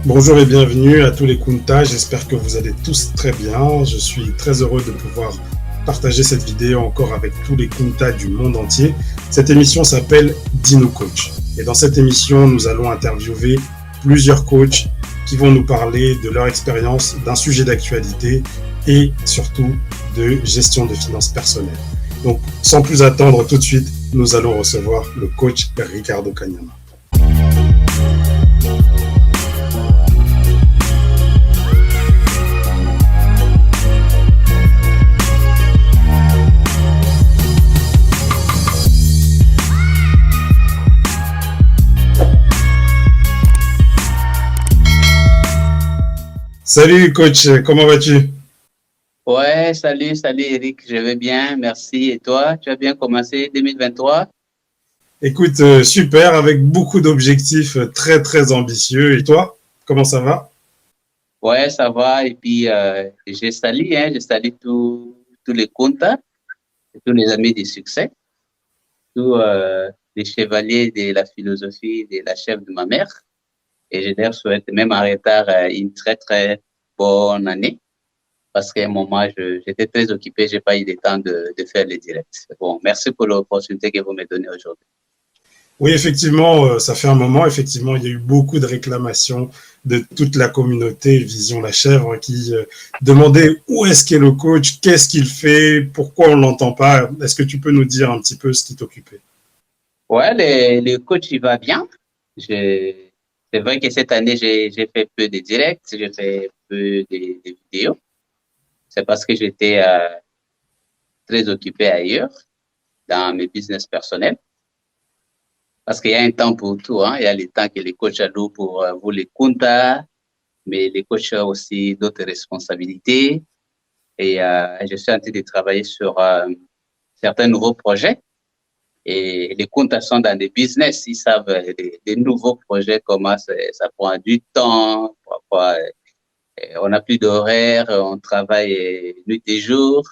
Bonjour et bienvenue à tous les Kunta, j'espère que vous allez tous très bien. Je suis très heureux de pouvoir partager cette vidéo encore avec tous les Kunta du monde entier. Cette émission s'appelle Dino Coach. Et dans cette émission, nous allons interviewer plusieurs coachs qui vont nous parler de leur expérience, d'un sujet d'actualité et surtout de gestion de finances personnelles. Donc, sans plus attendre, tout de suite, nous allons recevoir le coach Ricardo Kanyama. Salut coach, comment vas-tu? Ouais, salut Eric, je vais bien, merci. Et toi, tu as bien commencé 2023? Écoute, super, avec beaucoup d'objectifs très très ambitieux. Et toi, comment ça va? Ouais, ça va. Et puis, je salue tous les contacts, tous les amis du succès, tous les chevaliers de la philosophie de la chef de ma mère. Et je leur souhaite même en retard une très très bonne année. Parce qu'à un moment, j'étais très occupé, j'ai pas eu le temps de faire les directs. Bon, merci pour l'opportunité que vous me donnez aujourd'hui. Oui, effectivement, ça fait un moment. Effectivement, il y a eu beaucoup de réclamations de toute la communauté Vision la Chèvre qui demandait où est-ce qu'est le coach, qu'est-ce qu'il fait, pourquoi on l'entend pas. Est-ce que tu peux nous dire un petit peu ce qui t'occupait? Ouais, le coach, il va bien. Je, c'est vrai que cette année, j'ai fait peu de directs, j'ai fait peu de vidéos. C'est parce que j'étais très occupé ailleurs dans mes business personnels. Parce qu'il y a un temps pour tout, hein. Il y a le temps que les coachs allouent pour vous les comptes, mais les coachs ont aussi d'autres responsabilités. Et je suis en train de travailler sur certains nouveaux projets. Et les comptes sont dans des business, ils savent des nouveaux projets, comment ça prend du temps, parfois on n'a plus d'horaire, on travaille nuit et jour.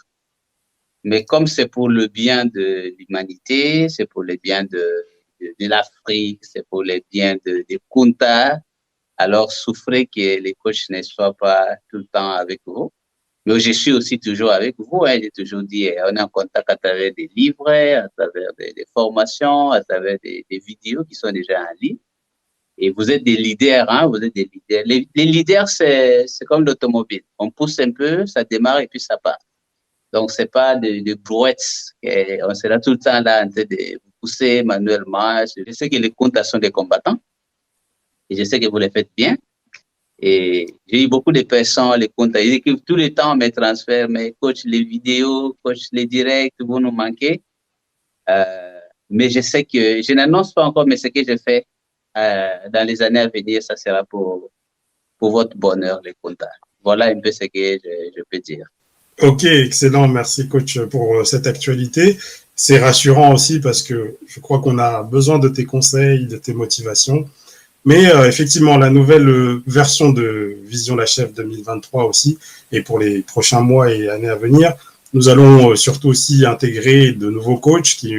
Mais comme c'est pour le bien de l'humanité, c'est pour le bien de l'Afrique, c'est pour le bien des Kunta, alors souffrez que les coachs ne soient pas tout le temps avec vous. Mais je suis aussi toujours avec vous. Hein. J'ai toujours dit, on est en contact à travers des livres, à travers des formations, à travers des vidéos qui sont déjà en ligne. Et vous êtes des leaders, hein, vous êtes des leaders. Les leaders, c'est comme l'automobile. On pousse un peu, ça démarre et puis ça part. Donc, c'est pas de brouettes. Et on sera tout le temps là en train de pousser manuellement. Je sais que les comptes sont des combattants et je sais que vous les faites bien. Et j'ai eu beaucoup de personnes, les comptes, ils écrivent tout le temps mes transferts, mes coachs, les vidéos, coach les directs, vous nous manquez. Mais je sais que je n'annonce pas encore, mais ce que je fais dans les années à venir, ça sera pour votre bonheur, les comptes. Voilà un peu ce que je peux dire. Ok, excellent. Merci coach pour cette actualité. C'est rassurant aussi parce que je crois qu'on a besoin de tes conseils, de tes motivations. Mais effectivement, la nouvelle version de Vision la Chef 2023 aussi, et pour les prochains mois et années à venir, nous allons surtout aussi intégrer de nouveaux coachs qui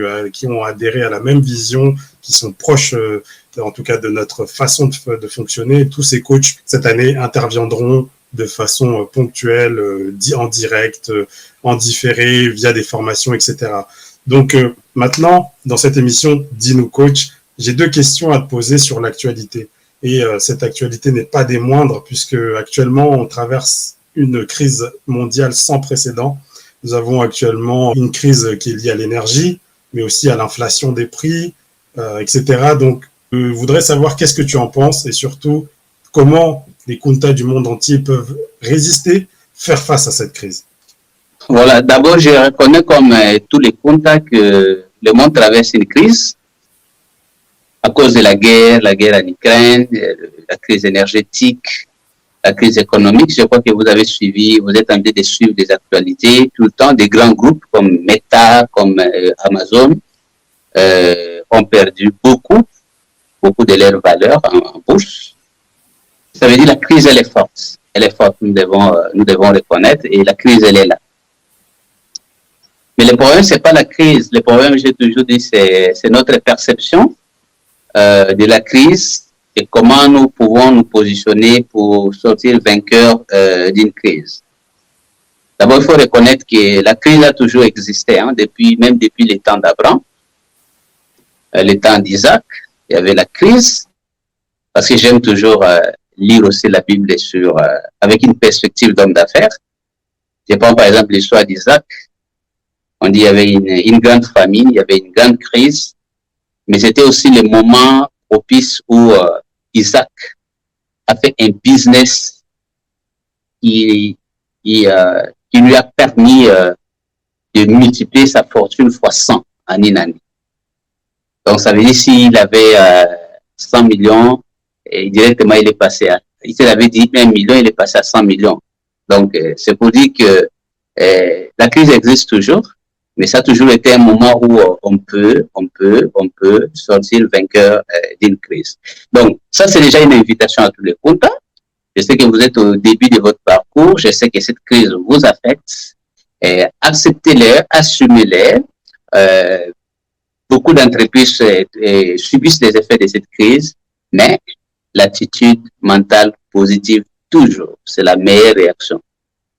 ont adhéré à la même vision, qui sont proches en tout cas de notre façon de fonctionner. Tous ces coachs cette année interviendront de façon ponctuelle, en direct, en différé, via des formations, etc. Donc maintenant, dans cette émission Dis-nous coach, j'ai deux questions à te poser sur l'actualité. Et cette actualité n'est pas des moindres, puisque actuellement, on traverse une crise mondiale sans précédent. Nous avons actuellement une crise qui est liée à l'énergie, mais aussi à l'inflation des prix, etc. Donc, je voudrais savoir qu'est-ce que tu en penses et surtout comment les Kunta du monde entier peuvent résister, faire face à cette crise. Voilà, d'abord, je reconnais comme tous les Kunta que le monde traverse une crise à cause de la guerre en Ukraine, la crise énergétique, la crise économique. Je crois que vous avez suivi, vous êtes en train de suivre des actualités tout le temps. Des grands groupes comme Meta, comme Amazon ont perdu beaucoup de leur valeur en bourse. Ça veut dire que la crise, elle est forte. Elle est forte, nous devons reconnaître, et la crise, elle est là. Mais le problème, c'est pas la crise. Le problème, j'ai toujours dit, c'est notre perception de la crise et comment nous pouvons nous positionner pour sortir vainqueurs d'une crise. D'abord, il faut reconnaître que la crise a toujours existé, hein, même depuis les temps d'Abraham, les temps d'Isaac, il y avait la crise, parce que j'aime toujours lire aussi la Bible avec une perspective d'homme d'affaires. Je prends par exemple l'histoire d'Isaac. On dit qu'il y avait une grande famine, il y avait une grande crise, mais c'était aussi le moment propice où Isaac a fait un business qui lui a permis de multiplier sa fortune fois 100 en une année. Donc, ça veut dire s'il avait 100 millions, et directement, il est passé à, s'il avait dit 1 million, il est passé à 100 millions. Donc, c'est pour dire que la crise existe toujours, mais ça a toujours été un moment où on peut sortir vainqueur d'une crise. Donc, ça, c'est déjà une invitation à tous les comptes. Je sais que vous êtes au début de votre parcours. Je sais que cette crise vous affecte. Acceptez-les, assumez-les. Beaucoup d'entreprises subissent les effets de cette crise, mais l'attitude mentale positive, toujours, c'est la meilleure réaction.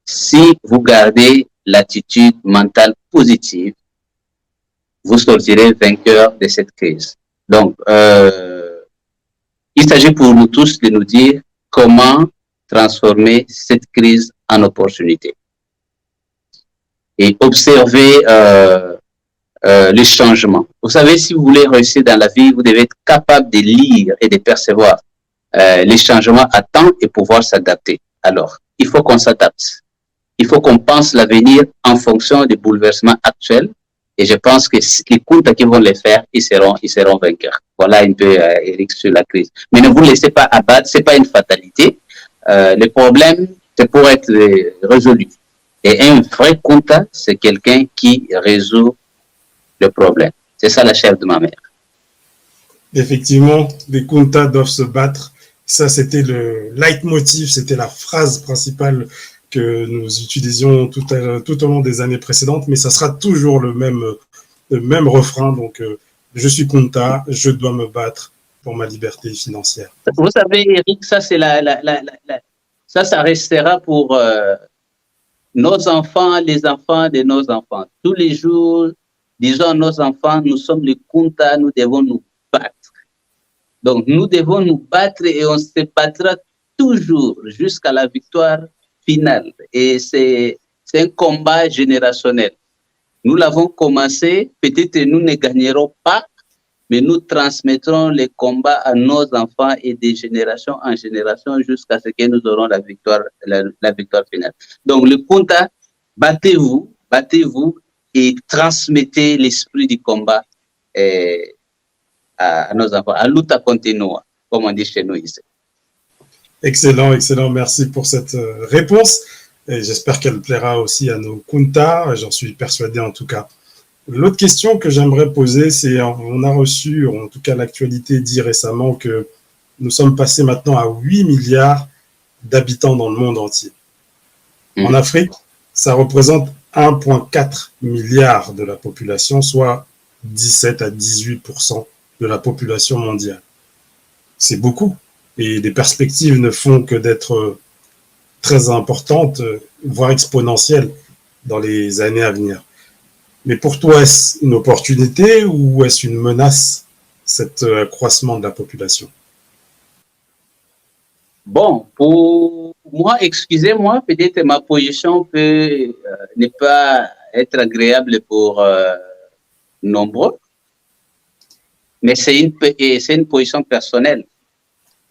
Si vous gardez l'attitude mentale positive, vous sortirez vainqueur de cette crise. Donc, il s'agit pour nous tous de nous dire comment transformer cette crise en opportunité. Et observer les changements. Vous savez, si vous voulez réussir dans la vie, vous devez être capable de lire et de percevoir les changements à temps et pouvoir s'adapter. Alors, il faut qu'on s'adapte. Il faut qu'on pense l'avenir en fonction des bouleversements actuels. Et je pense que les comptes qui vont les faire, ils seront vainqueurs. Voilà un peu, Eric, sur la crise. Mais ne vous laissez pas abattre, c'est pas une fatalité. Le problème, c'est pour être résolu. Et un vrai comptable, c'est quelqu'un qui résout le problème. C'est ça la chef de ma mère. Effectivement, les comptables doivent se battre. Ça, c'était le leitmotiv, c'était la phrase principale que nous utilisions tout au long des années précédentes, mais ça sera toujours le même refrain. Donc, je suis comptable, je dois me battre pour ma liberté financière. Vous savez, Eric, ça, c'est ça restera pour nos enfants, les enfants de nos enfants. Tous les jours, disons à nos enfants, nous sommes les comptables, nous devons nous battre. Donc, nous devons nous battre et on se battra toujours jusqu'à la victoire finale. Et c'est un combat générationnel. Nous l'avons commencé, peut-être nous ne gagnerons pas, mais nous transmettrons les combats à nos enfants et de génération en génération jusqu'à ce que nous aurons la victoire finale. Donc, le compta, battez-vous et transmettez l'esprit du combat à nos enfants. À luta continua, comme on dit chez nous ici. Excellent, excellent. Merci pour cette réponse. Et j'espère qu'elle plaira aussi à nos Kunta. J'en suis persuadé en tout cas. L'autre question que j'aimerais poser, c'est on a reçu, en tout cas l'actualité dit récemment que nous sommes passés maintenant à 8 milliards d'habitants dans le monde entier. En Afrique, ça représente 1,4 milliard de la population, soit 17 à 18% de la population mondiale. C'est beaucoup. Et les perspectives ne font que d'être très importantes, voire exponentielles dans les années à venir. Mais pour toi, est-ce une opportunité ou est-ce une menace, cet accroissement de la population? Bon, pour moi, excusez-moi, peut-être ma position peut ne pas être agréable pour nombreux, mais c'est une position personnelle.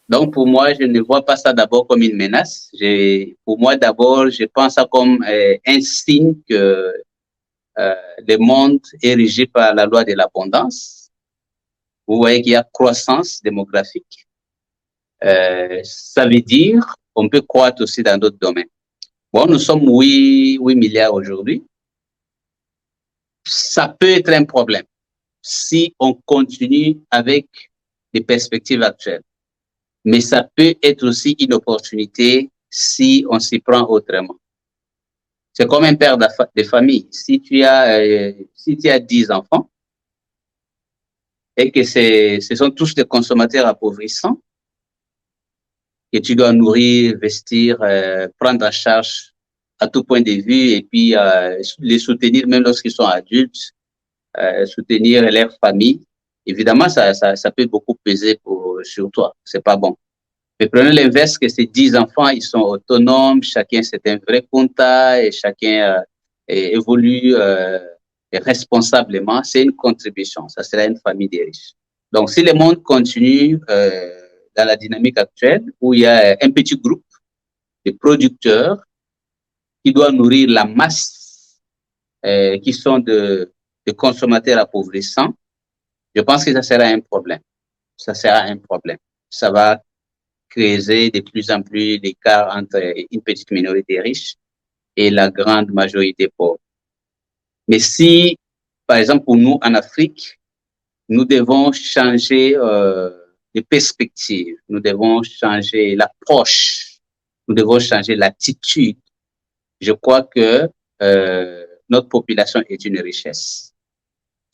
Donc, pour moi, je ne vois pas ça d'abord comme une menace. Pour moi, d'abord, je pense ça comme un signe que le monde est régi par la loi de l'abondance. Vous voyez qu'il y a croissance démographique. Ça veut dire on peut croître aussi dans d'autres domaines. Bon, nous sommes 8 milliards aujourd'hui. Ça peut être un problème si on continue avec les perspectives actuelles. Mais ça peut être aussi une opportunité si on s'y prend autrement. C'est comme un père de famille. Si tu as 10 enfants et que ce sont tous des consommateurs appauvrissants, que tu dois nourrir, vestir, prendre en charge à tout point de vue et puis les soutenir même lorsqu'ils sont adultes, soutenir leur famille. Évidemment, ça peut beaucoup peser sur toi. C'est pas bon. Mais prenez l'inverse que ces 10 enfants, ils sont autonomes, chacun c'est un vrai compta et chacun évolue responsablement. C'est une contribution. Ça sera une famille des riches. Donc, si le monde continue dans la dynamique actuelle où il y a un petit groupe de producteurs qui doit nourrir la masse qui sont de consommateurs appauvrissants, je pense que ça sera un problème. Ça sera un problème. Ça va créer de plus en plus d'écart entre une petite minorité riche et la grande majorité pauvre. Mais si, par exemple, pour nous en Afrique, nous devons changer de perspective, nous devons changer l'approche, nous devons changer l'attitude. Je crois que notre population est une richesse.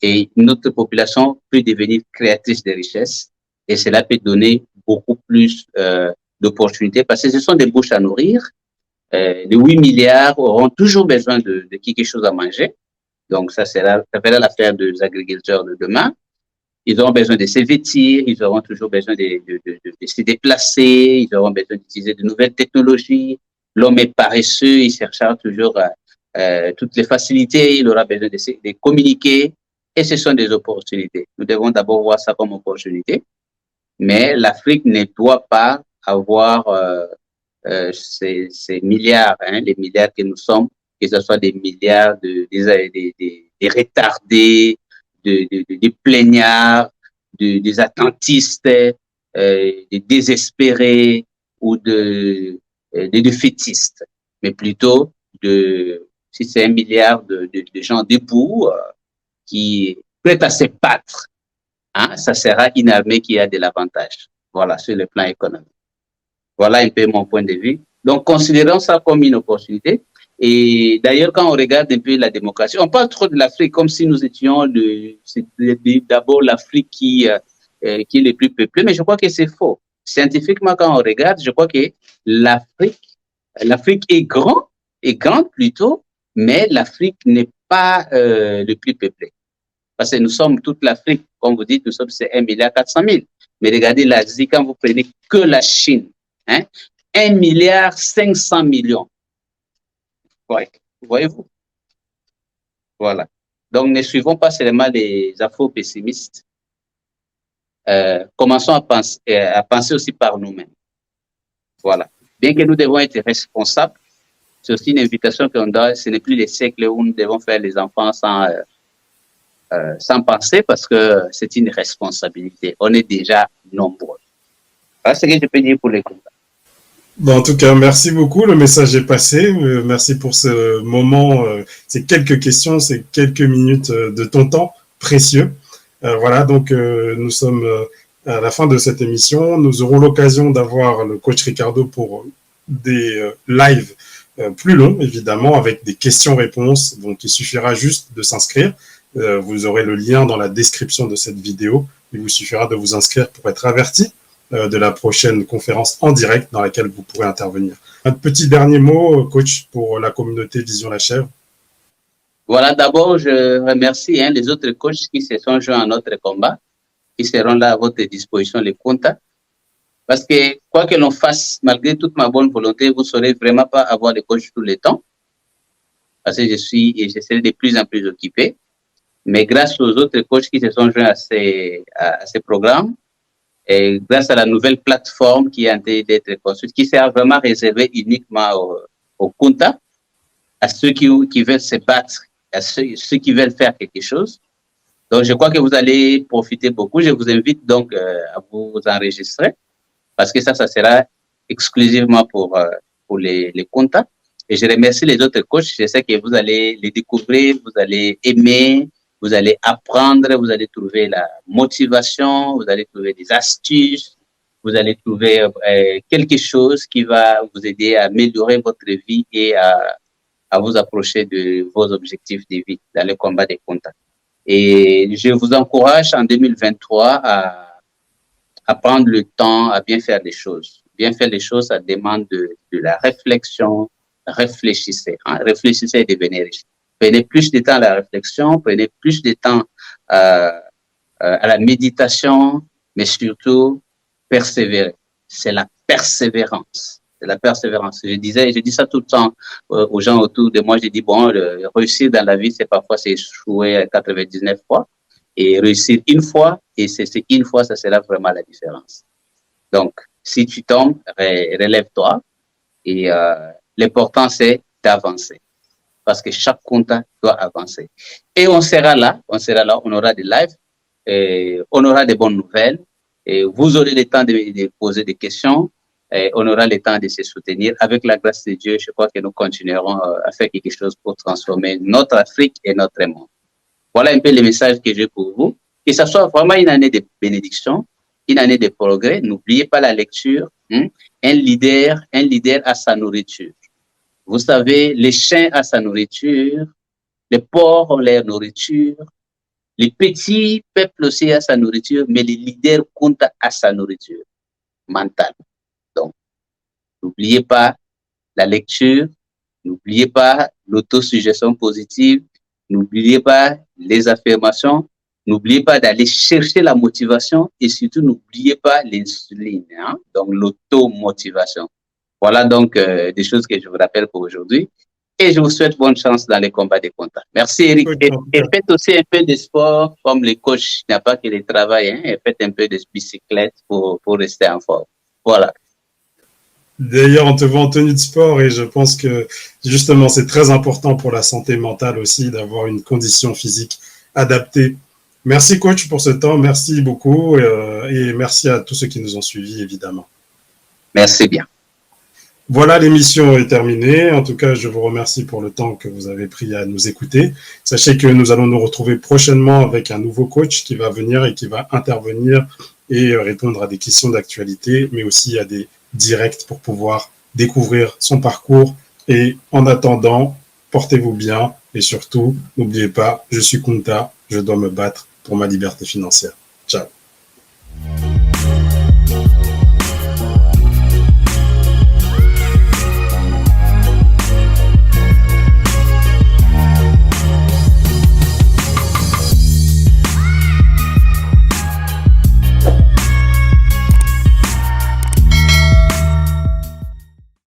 Et notre population peut devenir créatrice de richesses et cela peut donner beaucoup plus d'opportunités parce que ce sont des bouches à nourrir. Les 8 milliards auront toujours besoin de quelque chose à manger. Donc, ça sera l'affaire des agriculteurs de demain. Ils auront besoin de se vêtir, ils auront toujours besoin de se déplacer, ils auront besoin d'utiliser de nouvelles technologies. L'homme est paresseux, il cherchera toujours toutes les facilités, il aura besoin de communiquer. Et ce sont des opportunités. Nous devons d'abord voir ça comme opportunité. Mais l'Afrique ne doit pas avoir ces milliards, les milliards que nous sommes, que ce soit des milliards de retardés, des plaignards, des attentistes, des désespérés ou des défaitistes. Mais plutôt, si c'est 1 milliard de gens debout, qui prêtent à se battre, hein, ça sera une armée qui a de l'avantage. Voilà, sur le plan économique. Voilà un peu mon point de vue. Donc, considérons ça comme une opportunité. Et d'ailleurs, quand on regarde un peu la démocratie, on parle trop de l'Afrique comme si nous étions d'abord l'Afrique qui est le plus peuplée, mais je crois que c'est faux. Scientifiquement, quand on regarde, je crois que l'Afrique est grande plutôt, mais l'Afrique n'est pas le plus peuplé. Parce que nous sommes toute l'Afrique, comme vous dites, nous sommes c'est 1,4 milliard. Mais regardez l'Asie, quand vous prenez que la Chine, hein, 1,5 milliard. Ouais, voyez-vous? Voilà. Donc, ne suivons pas seulement les afro-pessimistes. Commençons à penser aussi par nous-mêmes. Voilà. Bien que nous devons être responsables, c'est aussi une invitation qu'on donne. Ce n'est plus les siècles où nous devons faire les enfants sans penser parce que c'est une responsabilité. On est déjà nombreux. Voilà ce que je peux dire pour les contacts. Bon, en tout cas, merci beaucoup. Le message est passé. Merci pour ce moment, ces quelques questions, ces quelques minutes de ton temps précieux. Voilà, donc nous sommes à la fin de cette émission. Nous aurons l'occasion d'avoir le coach Ricardo pour des lives plus longs, évidemment, avec des questions-réponses. Donc, il suffira juste de s'inscrire. Vous aurez le lien dans la description de cette vidéo. Il vous suffira de vous inscrire pour être averti de la prochaine conférence en direct dans laquelle vous pourrez intervenir. Un petit dernier mot, coach, pour la communauté Vision la Chèvre. Voilà, d'abord, je remercie les autres coachs qui se sont joints à notre combat, qui seront là à votre disposition, les contacts. Parce que quoi que l'on fasse, malgré toute ma bonne volonté, vous ne saurez vraiment pas avoir des coachs tout le temps. Parce que je serai de plus en plus occupé. Mais grâce aux autres coachs qui se sont joints à ces programmes, et grâce à la nouvelle plateforme qui est en train d'être construite, qui sera vraiment réservée uniquement aux contacts, à ceux qui veulent se battre, à ceux qui veulent faire quelque chose. Donc, je crois que vous allez profiter beaucoup. Je vous invite donc à vous enregistrer parce que ça sera exclusivement pour les contacts. Et je remercie les autres coachs. Je sais que vous allez les découvrir, vous allez aimer, vous allez apprendre, vous allez trouver la motivation, vous allez trouver des astuces, vous allez trouver quelque chose qui va vous aider à améliorer votre vie et à vous approcher de vos objectifs de vie dans le combat des contacts. Et je vous encourage en 2023 à prendre le temps à bien faire les choses, bien faire les choses, ça demande de la réflexion. Réfléchissez, hein, réfléchissez et devenez riche. Prenez plus de temps à la réflexion, prenez plus de temps à la méditation, mais surtout, persévérer. C'est la persévérance. C'est la persévérance. Je dis ça tout le temps aux gens autour de moi. Je dis, bon, réussir dans la vie, c'est parfois c'est échouer 99 fois. Et réussir une fois, et c'est une fois, ça sera vraiment la différence. Donc, si tu tombes, relève-toi. Et l'important, c'est d'avancer. Parce que chaque contact doit avancer. Et on sera là, on aura des lives, et on aura des bonnes nouvelles, et vous aurez le temps de poser des questions, et on aura le temps de se soutenir. Avec la grâce de Dieu, je crois que nous continuerons à faire quelque chose pour transformer notre Afrique et notre monde. Voilà un peu le message que j'ai pour vous. Que ce soit vraiment une année de bénédiction, une année de progrès. N'oubliez pas la lecture. Un leader a sa nourriture. Vous savez, les chiens ont sa nourriture, les porcs ont leur nourriture, les petits peuples aussi ont sa nourriture, mais les leaders comptent à sa nourriture mentale. Donc, n'oubliez pas la lecture, n'oubliez pas l'autosuggestion positive, n'oubliez pas les affirmations, n'oubliez pas d'aller chercher la motivation et surtout n'oubliez pas l'insuline, hein? Donc l'automotivation. Voilà donc des choses que je vous rappelle pour aujourd'hui. Et je vous souhaite bonne chance dans les combats des contacts. Merci Eric. Et faites aussi un peu de sport, comme les coachs, il n'y a pas que le travail, hein, et faites un peu de bicyclette pour rester en forme. Voilà. D'ailleurs, on te voit en tenue de sport et je pense que justement, c'est très important pour la santé mentale aussi d'avoir une condition physique adaptée. Merci coach pour ce temps, merci beaucoup et merci à tous ceux qui nous ont suivis évidemment. Merci bien. Voilà, l'émission est terminée. En tout cas, je vous remercie pour le temps que vous avez pris à nous écouter. Sachez que nous allons nous retrouver prochainement avec un nouveau coach qui va venir et qui va intervenir et répondre à des questions d'actualité, mais aussi à des directs pour pouvoir découvrir son parcours. Et en attendant, portez-vous bien et surtout, n'oubliez pas, je suis Kunta, je dois me battre pour ma liberté financière. Ciao.